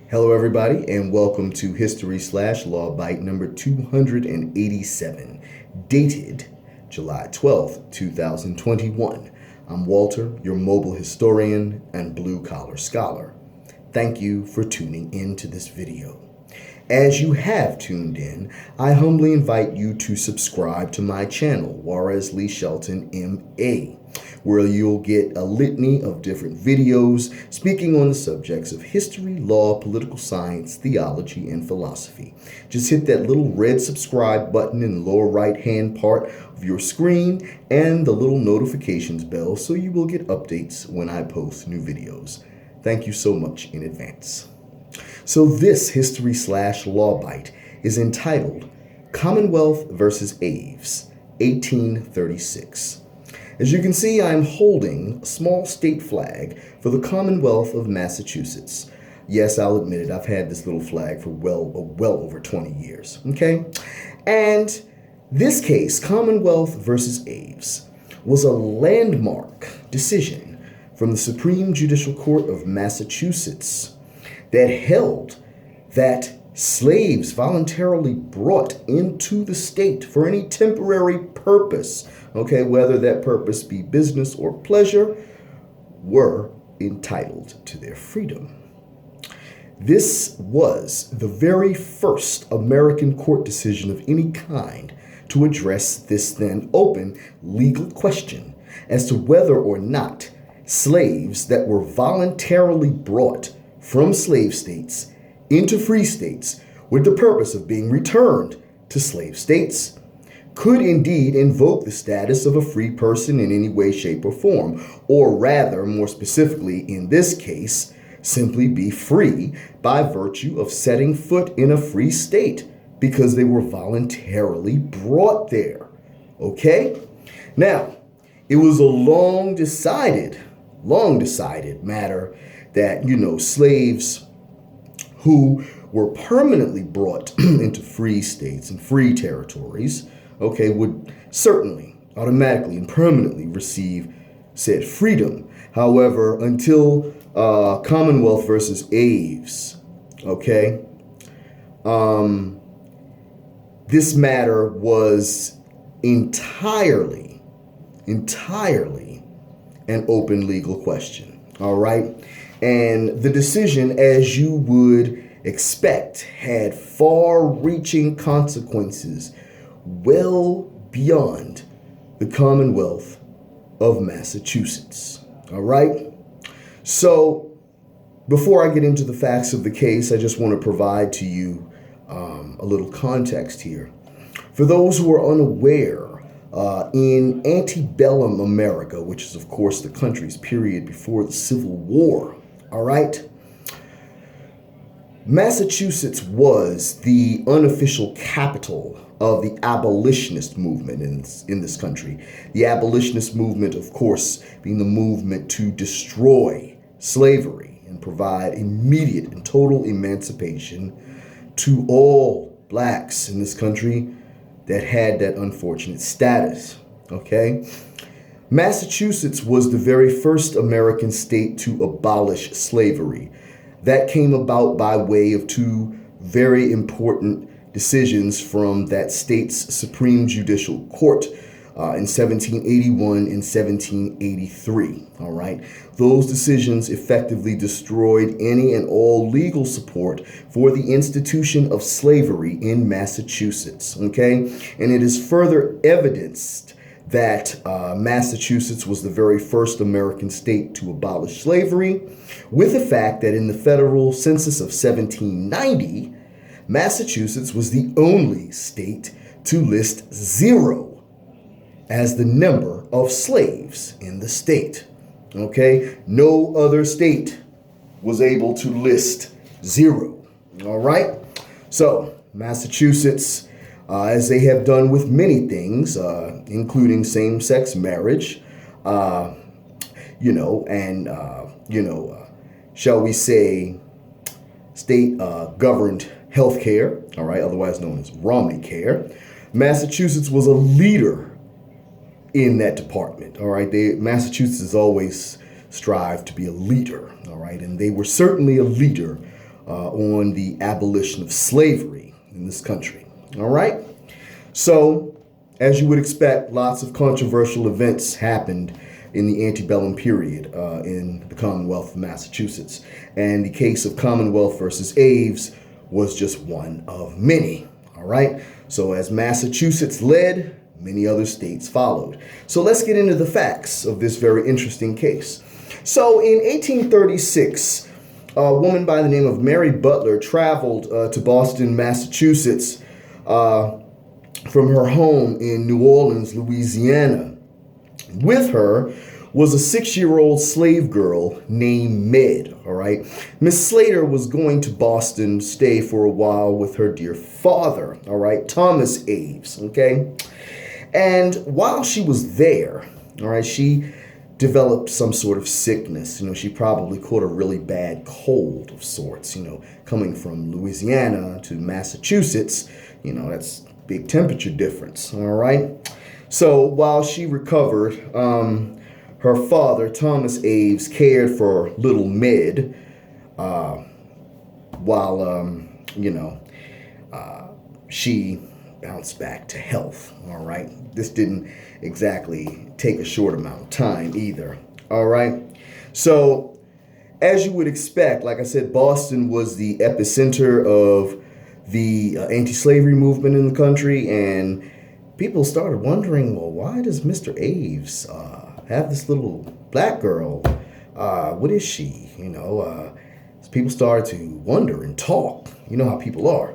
Hello, everybody, and welcome to History/Law Bite number 287, dated July 12th, 2021. I'm Walter, your mobile historian and blue-collar scholar. Thank you for tuning in to this video. As you have tuned in, I humbly invite you to subscribe to my channel, Juarez Lee Shelton, M.A., where you'll get a litany of different videos speaking on the subjects of history, law, political science, theology, and philosophy. Just hit that little red subscribe button in the lower right-hand part of your screen and the little notifications bell so you will get updates when I post new videos. Thank you so much in advance. So this History/Law Bite is entitled Commonwealth versus Aves, 1836. As you can see, I'm holding a small state flag for the Commonwealth of Massachusetts. Yes, I'll admit it, I've had this little flag for well over 20 years, okay? And this case, Commonwealth versus Aves, was a landmark decision from the Supreme Judicial Court of Massachusetts that held that slaves voluntarily brought into the state for any temporary purpose, okay, whether that purpose be business or pleasure, were entitled to their freedom. This was the very first American court decision of any kind to address this then open legal question as to whether or not slaves that were voluntarily brought from slave states into free states with the purpose of being returned to slave states could indeed invoke the status of a free person in any way, shape, or form, or rather, more specifically in this case, simply be free by virtue of setting foot in a free state because they were voluntarily brought there. Okay? Now, it was a long decided matter that, slaves who were permanently brought into free states and free territories, okay, would certainly automatically and permanently receive said freedom. However, until Commonwealth versus Aves, okay, this matter was entirely an open legal question, all right? And the decision, as you would expect, had far-reaching consequences well beyond the Commonwealth of Massachusetts, all right? So before I get into the facts of the case, I just want to provide to you a little context here. For those who are unaware, in antebellum America, which is, of course, the country's period before the Civil War, all right, Massachusetts was the unofficial capital of the abolitionist movement in this country. The abolitionist movement, of course, being the movement to destroy slavery and provide immediate and total emancipation to all blacks in this country that had that unfortunate status, okay? Massachusetts was the very first American state to abolish slavery. That came about by way of two very important decisions from that state's Supreme Judicial Court in 1781 and 1783, all right? Those decisions effectively destroyed any and all legal support for the institution of slavery in Massachusetts, okay? And it is further evidenced that Massachusetts was the very first American state to abolish slavery, with the fact that in the federal census of 1790, Massachusetts was the only state to list 0 as the number of slaves in the state. Okay? No other state was able to list 0. All right? So, Massachusetts, as they have done with many things, including same-sex marriage, shall we say, state-governed health care, all right, otherwise known as Romney Care. Massachusetts was a leader in that department, all right? Massachusetts has always strived to be a leader, all right? And they were certainly a leader on the abolition of slavery in this country. All right? So, as you would expect, lots of controversial events happened in the antebellum period in the Commonwealth of Massachusetts. And the case of Commonwealth versus Aves was just one of many. All right? So as Massachusetts led, many other states followed. So let's get into the facts of this very interesting case. So in 1836, a woman by the name of Mary Butler traveled to Boston, Massachusetts, from her home in New Orleans, Louisiana. With her was a 6-year-old slave girl named Med, all right? Miss Slater was going to Boston, stay for a while with her dear father, all right, Thomas Aves, okay? And while she was there, all right, she developed some sort of sickness. You know, she probably caught a really bad cold of sorts, you know, coming from Louisiana to Massachusetts, you know, that's big temperature difference, all right? So while she recovered, her father, Thomas Aves, cared for little Med while, she bounced back to health, all right? This didn't exactly take a short amount of time either, all right? So, as you would expect, like I said, Boston was the epicenter of the anti-slavery movement in the country, and people started wondering, well, why does Mr. Aves have this little black girl? What is she? You know, people started to wonder and talk. You know how people are.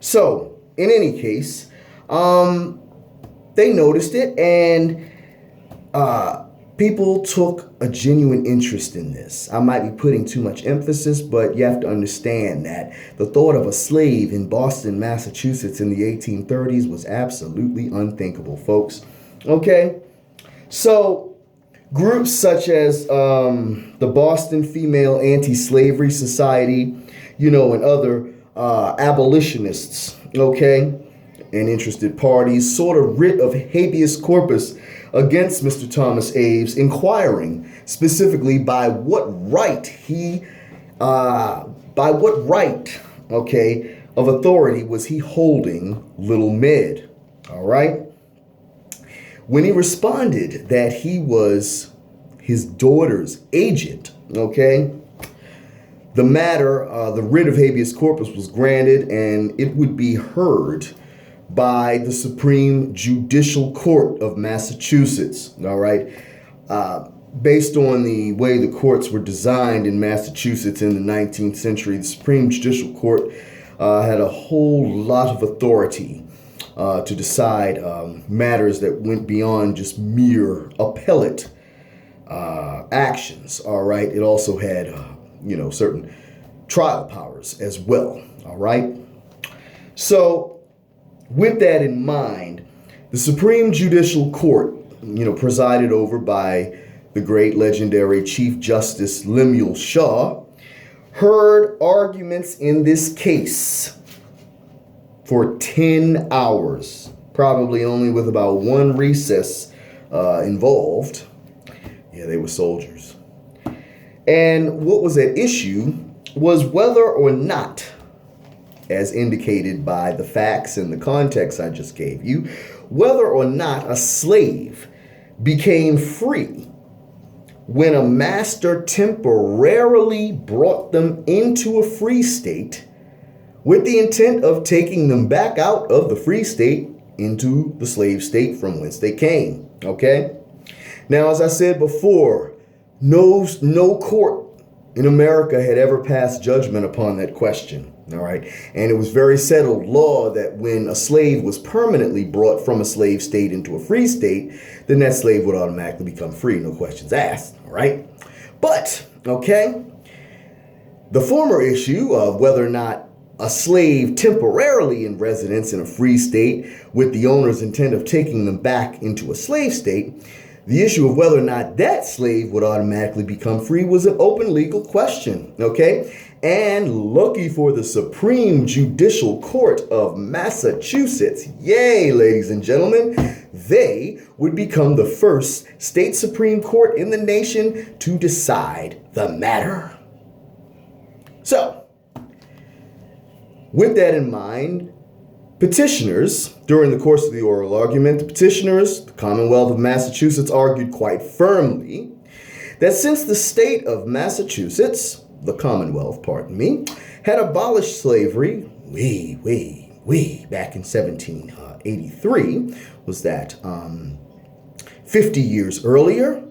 So, in any case, they noticed it, and people took a genuine interest in this. I might be putting too much emphasis, but you have to understand that the thought of a slave in Boston, Massachusetts in the 1830s was absolutely unthinkable, folks. Okay? So, groups such as the Boston Female Anti-Slavery Society, you know, and other abolitionists, okay, and interested parties sought a writ of habeas corpus against Mr. Thomas Aves, inquiring specifically by what right of authority was he holding little Med, all right? When he responded that he was his daughter's agent, okay, the matter, the writ of habeas corpus was granted, and it would be heard by the Supreme Judicial Court of Massachusetts, all right? Based on the way the courts were designed in Massachusetts in the 19th century, the Supreme Judicial Court had a whole lot of authority to decide matters that went beyond just mere appellate actions, all right? It also had, certain trial powers as well, all right? So, with that in mind, the Supreme Judicial Court, presided over by the great legendary Chief Justice Lemuel Shaw, heard arguments in this case for 10 hours, probably only with about one recess involved. Yeah, they were soldiers. And what was at issue was whether or not, as indicated by the facts and the context I just gave you, whether or not a slave became free when a master temporarily brought them into a free state with the intent of taking them back out of the free state into the slave state from whence they came, okay? Now, as I said before, no court in America had ever passed judgment upon that question. All right. And it was very settled law that when a slave was permanently brought from a slave state into a free state, then that slave would automatically become free, no questions asked. All right. But, okay, the former issue of whether or not a slave temporarily in residence in a free state with the owner's intent of taking them back into a slave state, the issue of whether or not that slave would automatically become free was an open legal question, okay? And lucky for the Supreme Judicial Court of Massachusetts, yay, ladies and gentlemen, they would become the first state Supreme Court in the nation to decide the matter. So, With that in mind, petitioners, during the course of the oral argument, the Commonwealth of Massachusetts, argued quite firmly that since the state of Massachusetts, the Commonwealth, had abolished slavery way back in 1783, was that 50 years earlier,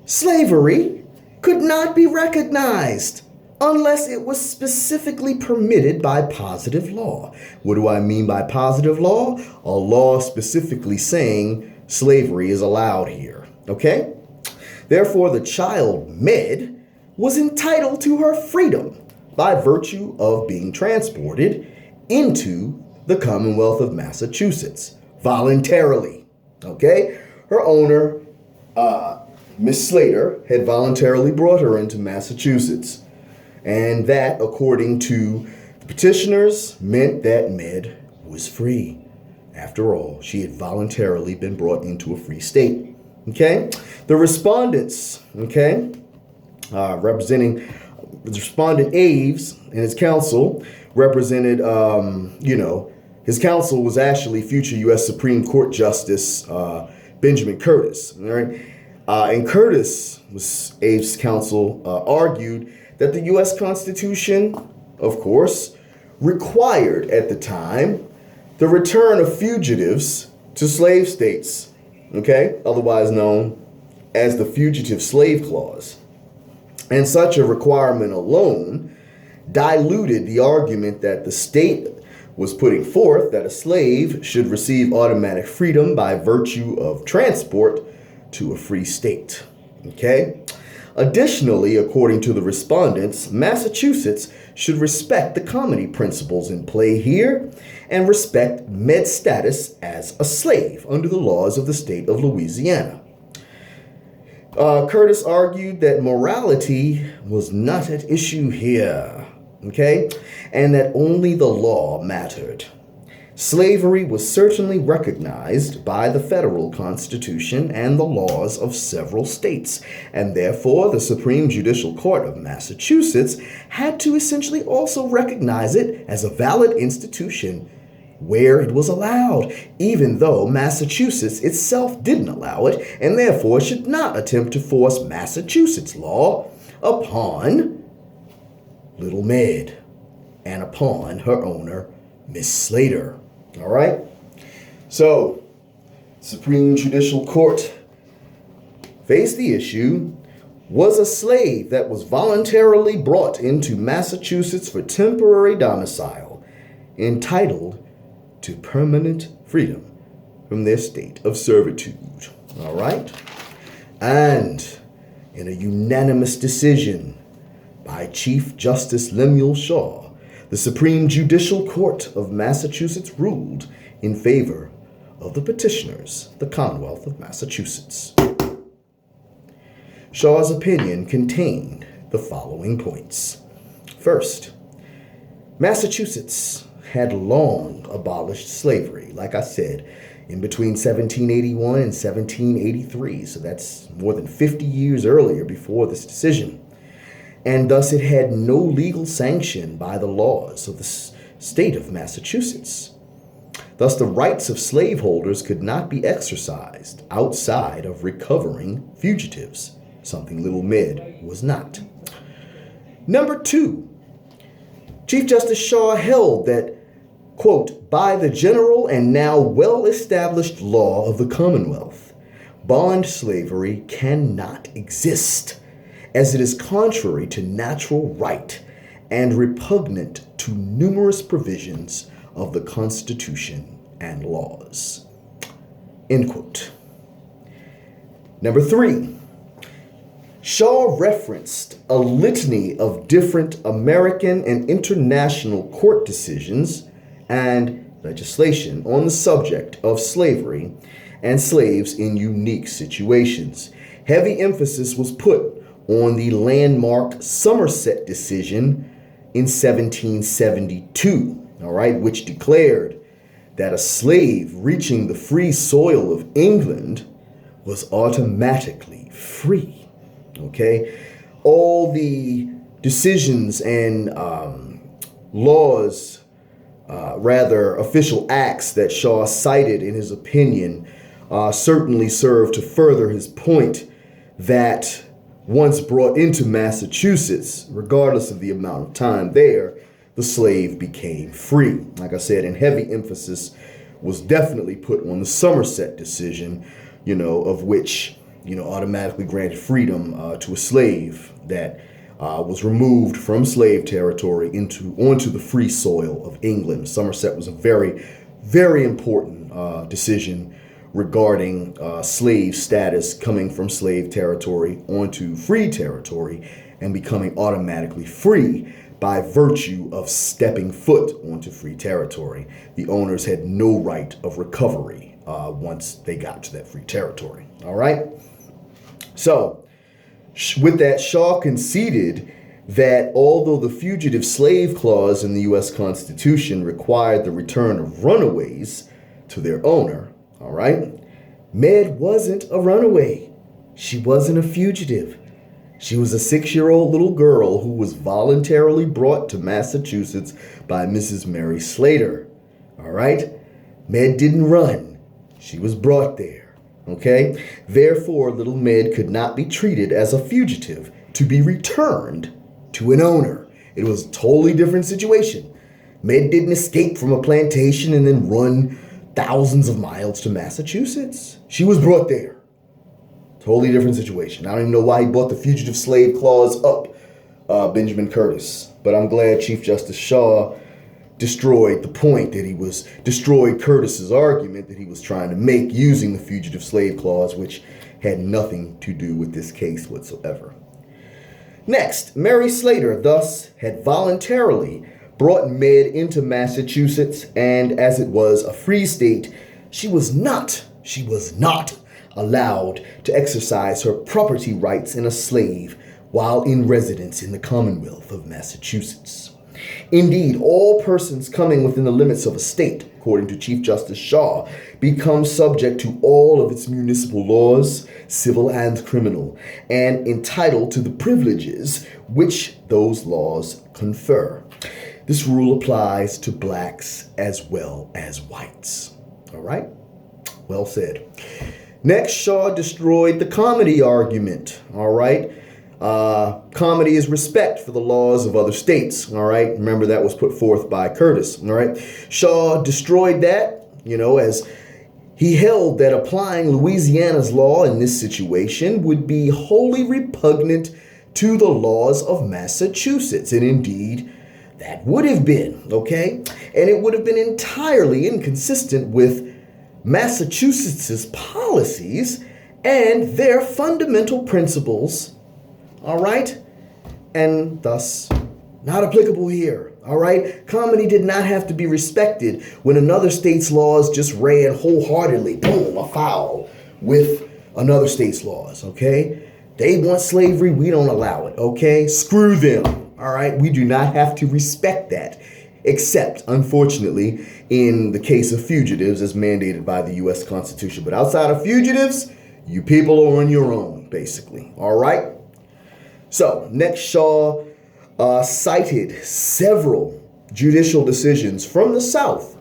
slavery could not be recognized unless it was specifically permitted by positive law. What do I mean by positive law? A law specifically saying slavery is allowed here, okay? Therefore, the child Med was entitled to her freedom by virtue of being transported into the Commonwealth of Massachusetts voluntarily, okay? Her owner, Miss Slater, had voluntarily brought her into Massachusetts. And that, according to the petitioners, meant that Med was free. After all, she had voluntarily been brought into a free state. Okay? The respondents, representing the respondent Aves and his counsel, represented, his counsel was actually future U.S. Supreme Court Justice Benjamin Curtis. All right? And Curtis, was Aves' counsel, argued that the U.S. Constitution, of course, required at the time the return of fugitives to slave states, otherwise known as the Fugitive Slave Clause. And such a requirement alone diluted the argument that the state was putting forth that a slave should receive automatic freedom by virtue of transport to a free state. Additionally, according to the respondents, Massachusetts should respect the comity principles in play here and respect Med's status as a slave under the laws of the state of Louisiana. Curtis argued that morality was not at issue here, and that only the law mattered. Slavery was certainly recognized by the federal Constitution and the laws of several states, and therefore the Supreme Judicial Court of Massachusetts had to essentially also recognize it as a valid institution where it was allowed, even though Massachusetts itself didn't allow it, and therefore should not attempt to force Massachusetts law upon Little Med and upon her owner, Miss Slater. All right? So, Supreme Judicial Court faced the issue, was a slave that was voluntarily brought into Massachusetts for temporary domicile entitled to permanent freedom from their state of servitude. All right? And in a unanimous decision by Chief Justice Lemuel Shaw, the Supreme Judicial Court of Massachusetts ruled in favor of the petitioners, the Commonwealth of Massachusetts. Shaw's opinion contained the following points. First, Massachusetts had long abolished slavery, like I said, in between 1781 and 1783, so that's more than 50 years earlier before this decision. And thus it had no legal sanction by the laws of the state of Massachusetts. Thus the rights of slaveholders could not be exercised outside of recovering fugitives, something Little Med was not. Number two, Chief Justice Shaw held that, quote, by the general and now well-established law of the Commonwealth, bond slavery cannot exist, as it is contrary to natural right and repugnant to numerous provisions of the Constitution and laws. End quote. Number three, Shaw referenced a litany of different American and international court decisions and legislation on the subject of slavery and slaves in unique situations. Heavy emphasis was put on the landmark Somerset decision in 1772, which declared that a slave reaching the free soil of England was automatically free. All the decisions and laws, rather official acts that Shaw cited in his opinion certainly served to further his point that once brought into Massachusetts, regardless of the amount of time there, the slave became free. Like I said, and heavy emphasis was definitely put on the Somerset decision, of which, automatically granted freedom to a slave that was removed from slave territory onto the free soil of England. Somerset was a very, very important decision regarding slave status coming from slave territory onto free territory and becoming automatically free by virtue of stepping foot onto free territory. The owners had no right of recovery once they got to that free territory. All right? So, with that, Shaw conceded that although the Fugitive Slave Clause in the U.S. Constitution required the return of runaways to their owner, all right, Med wasn't a runaway. She wasn't a fugitive. She was a 6-year-old little girl who was voluntarily brought to Massachusetts by Mrs. Mary Slater. All right? Med didn't run. She was brought there. Okay? Therefore, little Med could not be treated as a fugitive to be returned to an owner. It was a totally different situation. Med didn't escape from a plantation and then run thousands of miles to Massachusetts. She was brought there. Totally different situation. I don't even know why he brought the Fugitive Slave Clause up, Benjamin Curtis. But I'm glad Chief Justice Shaw destroyed Curtis's argument that he was trying to make using the Fugitive Slave Clause, which had nothing to do with this case whatsoever. Next, Mary Slater thus had voluntarily brought Med into Massachusetts, and as it was a free state, she was not allowed to exercise her property rights in a slave while in residence in the Commonwealth of Massachusetts. Indeed, all persons coming within the limits of a state, according to Chief Justice Shaw, become subject to all of its municipal laws, civil and criminal, and entitled to the privileges which those laws confer. This rule applies to blacks as well as whites. All right? Well said. Next, Shaw destroyed the comity argument. All right? Comity is respect for the laws of other states. All right? Remember, that was put forth by Curtis. All right? Shaw destroyed that, as he held that applying Louisiana's law in this situation would be wholly repugnant to the laws of Massachusetts. And indeed, that would have been, okay? And it would have been entirely inconsistent with Massachusetts' policies and their fundamental principles, all right? And thus, not applicable here, all right? Comity did not have to be respected when another state's laws just ran wholeheartedly, boom, afoul with another state's laws, okay? They want slavery, we don't allow it, okay? Screw them. All right, we do not have to respect that, except, unfortunately, in the case of fugitives as mandated by the U.S. Constitution. But outside of fugitives, you people are on your own, basically. All right? So, next, Shaw cited several judicial decisions from the South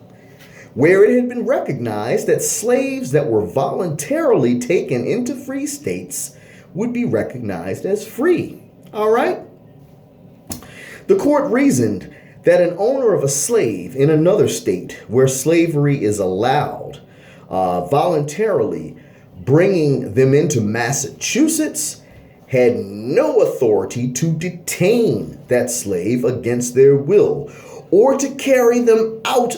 where it had been recognized that slaves that were voluntarily taken into free states would be recognized as free. All right? The court reasoned that an owner of a slave in another state where slavery is allowed, voluntarily bringing them into Massachusetts, had no authority to detain that slave against their will or to carry them out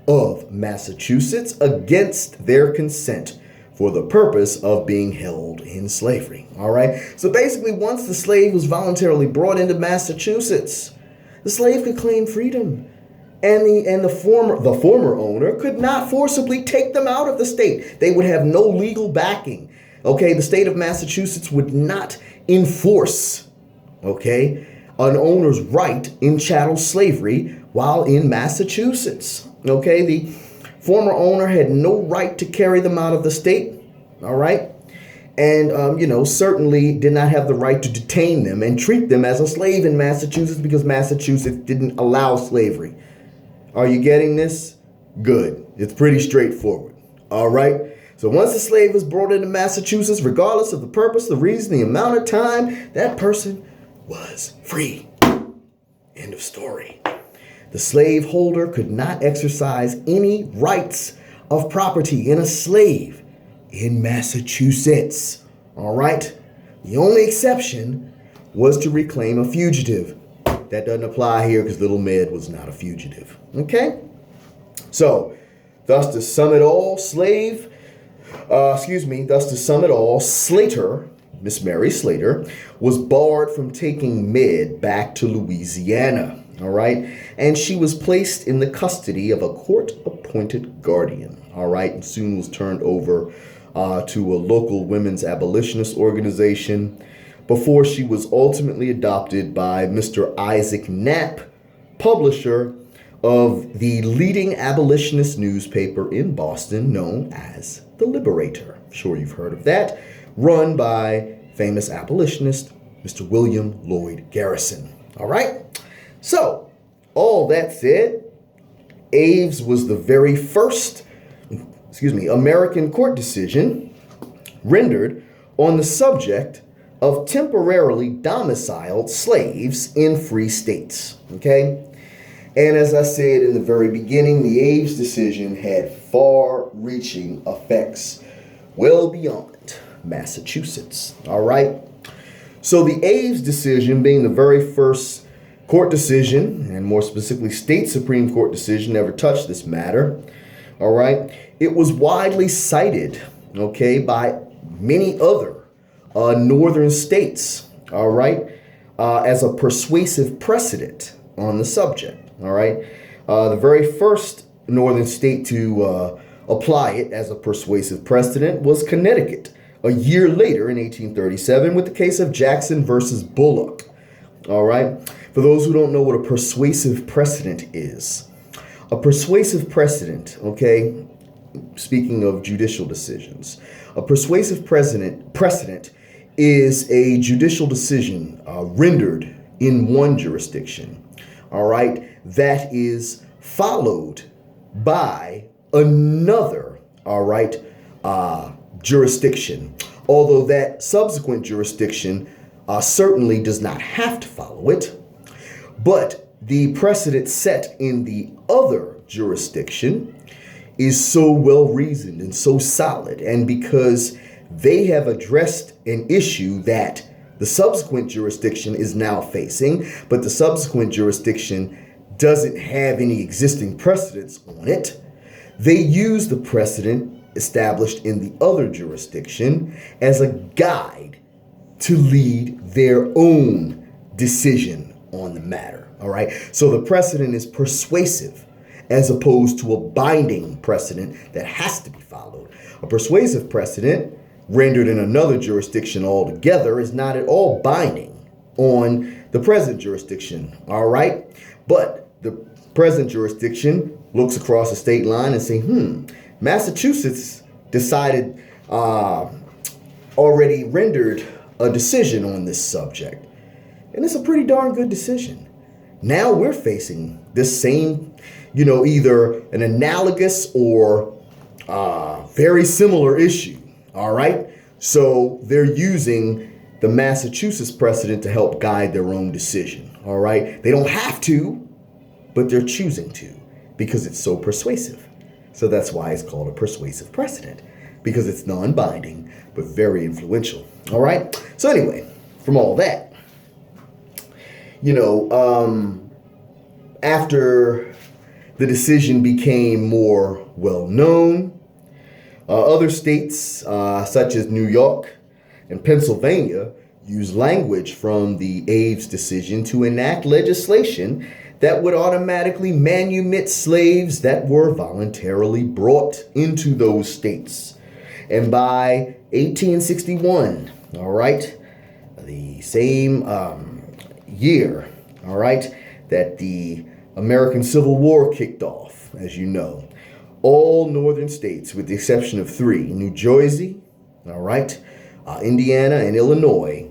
of Massachusetts against their consent for the purpose of being held in slavery. All right. So basically, once the slave was voluntarily brought into Massachusetts, the slave could claim freedom, and the former owner could not forcibly take them out of the state. They would have no legal backing. Okay, the state of Massachusetts would not enforce, okay, an owner's right in chattel slavery while in Massachusetts. Okay, the former owner had no right to carry them out of the state. All right. and, certainly did not have the right to detain them and treat them as a slave in Massachusetts because Massachusetts didn't allow slavery. Are you getting this? Good. It's pretty straightforward. All right. So once a slave was brought into Massachusetts, regardless of the purpose, the reason, the amount of time, that person was free. End of story. The slaveholder could not exercise any rights of property in a slave in Massachusetts. All right. The only exception was to reclaim a fugitive. That doesn't apply here because Little Med was not a fugitive. Okay. So, thus to sum it all, Slater, Miss Mary Slater, was barred from taking Med back to Louisiana. All right. And she was placed in the custody of a court-appointed guardian. All right. And soon was turned over to a local women's abolitionist organization before she was ultimately adopted by Mr. Isaac Knapp, publisher of the leading abolitionist newspaper in Boston known as The Liberator. I'm sure you've heard of that. Run by famous abolitionist Mr. William Lloyd Garrison. All right? So, all that said, Aves was the very first American court decision rendered on the subject of temporarily domiciled slaves in free states. Okay? And as I said in the very beginning, the Aves decision had far-reaching effects well beyond Massachusetts. All right? So the Aves decision being the very first court decision, and more specifically state Supreme Court decision, ever touched this matter. All right? It was widely cited, okay, by many other northern states, all right, as a persuasive precedent on the subject. All right. The very first northern state to apply it as a persuasive precedent was Connecticut a year later in 1837 with the case of Jackson versus Bullock. All right. For those who don't know what a persuasive precedent is, a persuasive precedent, okay, speaking of judicial decisions, a persuasive precedent is a judicial decision rendered in one jurisdiction, all right, that is followed by another, all right, jurisdiction, although that subsequent jurisdiction certainly does not have to follow it, but the precedent set in the other jurisdiction is so well reasoned and so solid, and because they have addressed an issue that the subsequent jurisdiction is now facing, but the subsequent jurisdiction doesn't have any existing precedents on it, they use the precedent established in the other jurisdiction as a guide to lead their own decision on the matter. All right. So the precedent is persuasive as opposed to a binding precedent that has to be followed. A persuasive precedent rendered in another jurisdiction altogether is not at all binding on the present jurisdiction. All right. But the present jurisdiction looks across the state line and say, Massachusetts decided, already rendered a decision on this subject. And it's a pretty darn good decision. Now we're facing this same, either an analogous or very similar issue. All right. So they're using the Massachusetts precedent to help guide their own decision. All right. They don't have to, but they're choosing to because it's so persuasive. So that's why it's called a persuasive precedent, because it's non-binding, but very influential. All right. So anyway, from all that, after the decision became more well-known, other states, such as New York and Pennsylvania, used language from the Aves decision to enact legislation that would automatically manumit slaves that were voluntarily brought into those states. And by 1861, all right, the same year, all right, that the American Civil War kicked off, as you know, all northern states, with the exception of 3, New Jersey, all right, Indiana, and Illinois,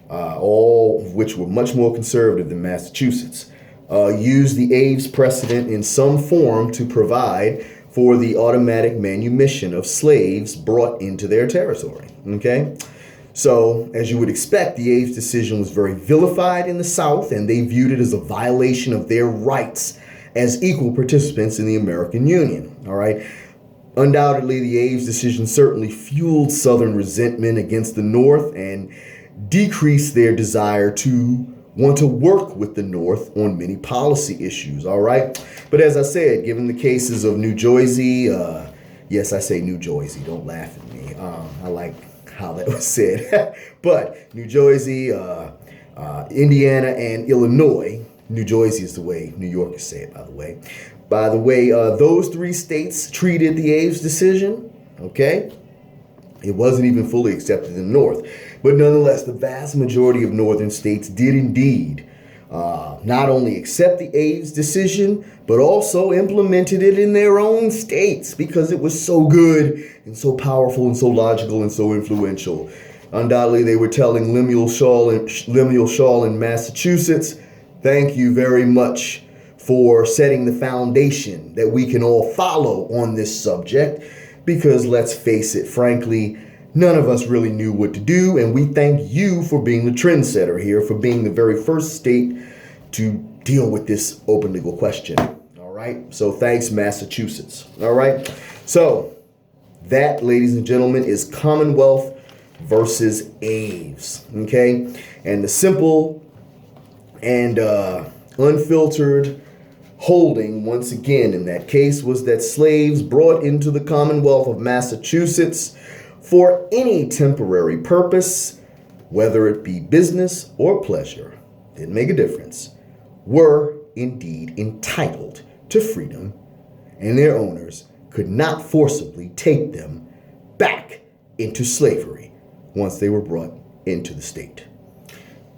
all of which were much more conservative than Massachusetts, used the Aves precedent in some form to provide for the automatic manumission of slaves brought into their territory. Okay? So, as you would expect, the Aves decision was very vilified in the South, and they viewed it as a violation of their rights as equal participants in the American Union. All right? Undoubtedly, the Aves decision certainly fueled Southern resentment against the North and decreased their desire to want to work with the North on many policy issues, all right? But as I said, given the cases of New Jersey, yes, I say New Jersey, don't laugh at me. I like how that was said. But New Jersey, Indiana, and Illinois, New Jersey is the way New Yorkers say it, by the way. By the way, those three states treated the Aves decision, okay? It wasn't even fully accepted in the North. But nonetheless, the vast majority of northern states did indeed not only accept the Aves decision, but also implemented it in their own states because it was so good and so powerful and so logical and so influential. Undoubtedly, they were telling Lemuel Shaw in Massachusetts, thank you very much for setting the foundation that we can all follow on this subject. Because let's face it, frankly, none of us really knew what to do, and we thank you for being the trendsetter here, for being the very first state to deal with this open legal question. All right? So thanks, Massachusetts. All right? So that, ladies and gentlemen, is Commonwealth versus Aves. Okay? And the simple and unfiltered holding, once again, in that case was that slaves brought into the Commonwealth of Massachusetts for any temporary purpose, whether it be business or pleasure, didn't make a difference, were indeed entitled to freedom, and their owners could not forcibly take them back into slavery once they were brought into the state.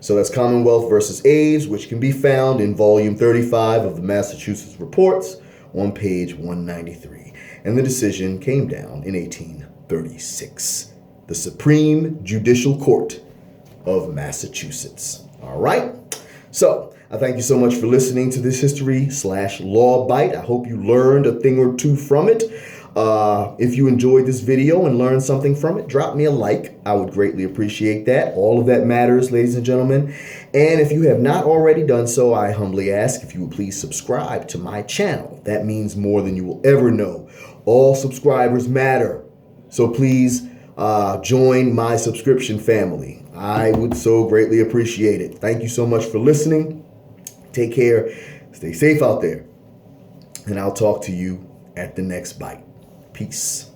So that's Commonwealth versus Aves, which can be found in volume 35 of the Massachusetts Reports on page 193. And the decision came down in 1836. The Supreme Judicial Court of Massachusetts. All right? So I thank you so much for listening to this history/law bite. I hope you learned a thing or two from it. If you enjoyed this video and learned something from it, drop me a like. I would greatly appreciate that. All of that matters, ladies and gentlemen. And if you have not already done so, I humbly ask if you would please subscribe to my channel. That means more than you will ever know. All subscribers matter. So please join my subscription family. I would so greatly appreciate it. Thank you so much for listening. Take care. Stay safe out there. And I'll talk to you at the next bite. Peace.